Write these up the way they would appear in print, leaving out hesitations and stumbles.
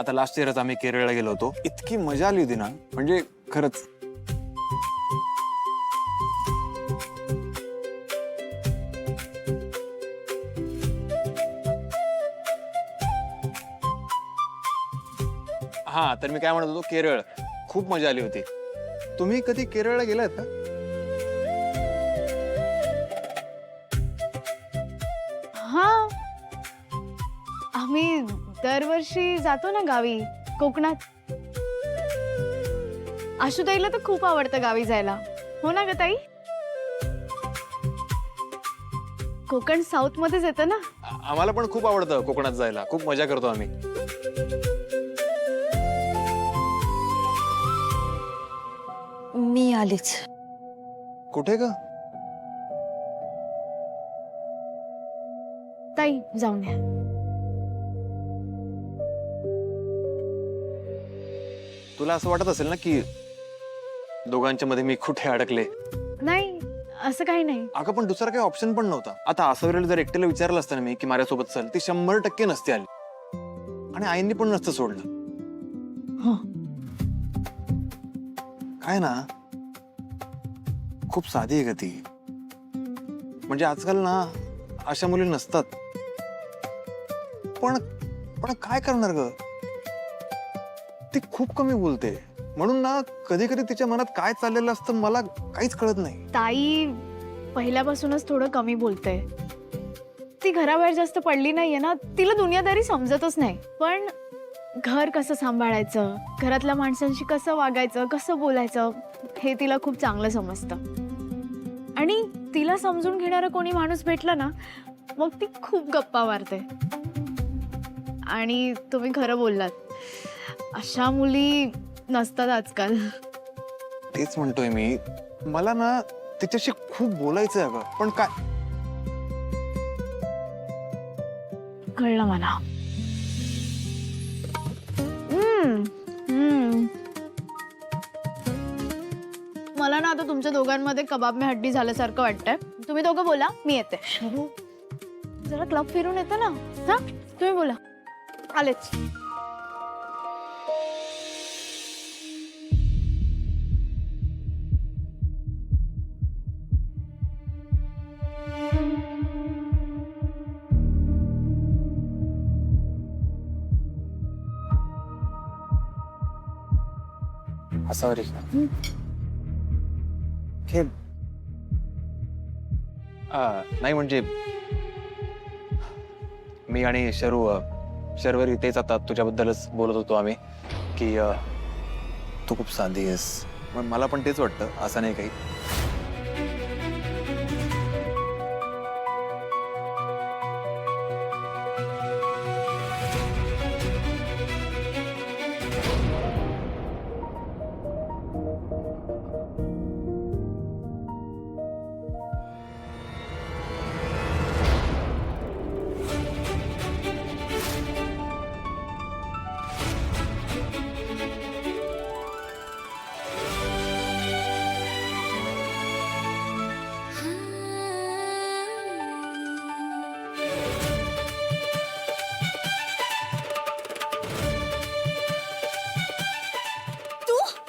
आता लास्ट इयरच आम्ही केरळला गेलो होतो, इतकी मजा आली होती ना, म्हणजे खरंच. हा, तर मी काय म्हणत होतो, केरळ खूप मजा आली होती. तुम्ही कधी केरळला गेलात का? हा, आम्ही दरवर्षी जातो ना गावी, कोकणात. आशुताईला तर खूप आवडतं गावी जायला, हो ना ग ताई? कोकण साऊथ मध्येच येतं ना. आम्हाला पण खूप आवडतं कोकणात जायला, खूप मजा करतो आम्ही. मी आलीच. कुठे ग? ताई जाऊन या. तुला असं वाटत असेल ना की दोघांच्या मध्ये मी कुठे अडकले? नाही, असं काही नाही. अगं पण दुसरा काही ऑप्शन पण नव्हता. आता असं वेळेला जर एकट्याला विचारलं असतं ना मी की माझ्यासोबत चल, ती 100% नसती आली आणि आईंनी पण नसतं सोडलं. हो. काय ना, खूप साधी आहे ग ती. म्हणजे आजकाल ना अशा मुली नसतात. पण पण काय करणार ग, ती खूप कमी बोलते. म्हणून ना कधी कधी तिच्या मनात काय चाललेलं असतं मला काहीच कळत नाही. ताई पहिल्यापासूनच थोडं कमी बोलते. ती घराबाहेर जास्त पडली नाहीये ना, तिला दुनियादारी समजतच नाही. पण घर कसं सांभाळायचं, घरातल्या माणसांशी कसं वागायचं, कसं बोलायचं, हे तिला खूप चांगलं समजतं. आणि तिला समजून घेणारा कोणी माणूस भेटला ना, मग ती खूप गप्पा मारते. आणि तुम्ही खरं बोललात, अशा मुली नसतात आजकाल. तेच म्हणतोय मी, मला ना तिच्याशी खूप बोलायचंय अगं, पण काय. कळलं मला. मला ना आता तुमच्या दोघांमध्ये कबाब में हड्डी झाल्यासारखं वाटतंय. तुम्ही दोघं बोला, मी येते. जरा क्लब फिरून येतो ना. हा, तुम्ही बोला. आलेच. सॉरी. हे नाही म्हणजे मी आणि शर्वरी इथेच आता तुझ्याबद्दलच बोलत होतो आम्ही की तू खूप साधी आहेस. पण मला पण तेच वाटतं, असं नाही काही.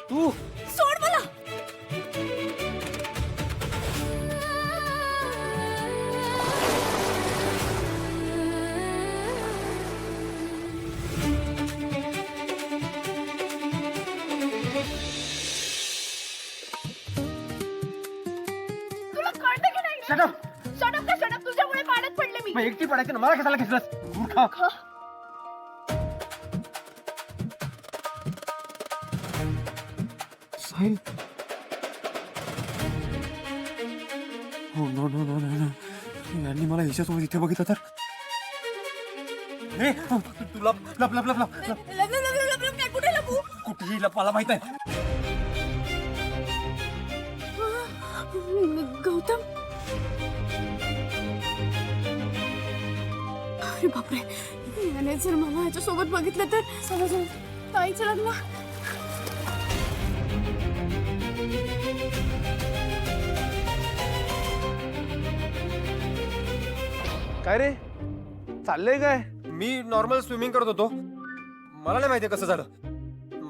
तू सोड मला. तुला कळतं की नाही? शटअप. शटअप तुझ्यामुळे पाण्यात पडले मी. मग एकटी पडायचं ना, मला कशाला घेतलंस मूर्खा. साहिल. हो no no no no no, यांनी मला हिच्यासोबत इथे बघितलं तर. तू लप लप लप लप लप. कुठे लपू? कुठेही लप, मला माहित आहे. गौतम. अरे बापरे, याने जर मला ह्याच्यासोबत बघितलं तर समजून ताईचं लग्न. काय रे, चाललंय काय? मी नॉर्मल स्विमिंग करत होतो. मला नाही माहिती कसं झालं.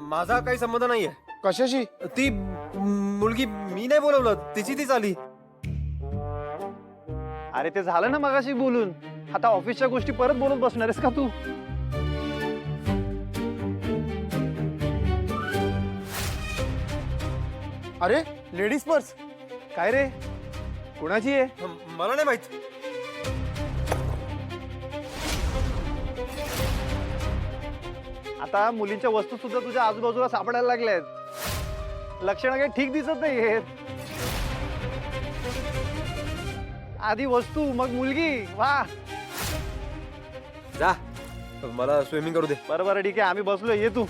माझा काही संबंध नाहीये. कशाशी? ती मुलगी मी नाही बोलवलं, तिची तीच आली. अरे ते झालं ना मगाशी बोलून. आता ऑफिसच्या गोष्टी परत बोलत बसणार आहेस का तू? अरे लेडीज पर्स काय रे? कुणाची आहे? मला नाही माहित. आता मुलींच्या वस्तू सुद्धा तुझ्या आजूबाजूला सापडायला लागल्या आहेत. लक्षणं काही ठीक दिसत नाहीयेत. आधी वस्तू मग मुलगी. वा, जा, मला स्विमिंग करू दे. बरं बरं ठीक आहे, आम्ही बसलोय, ये तू.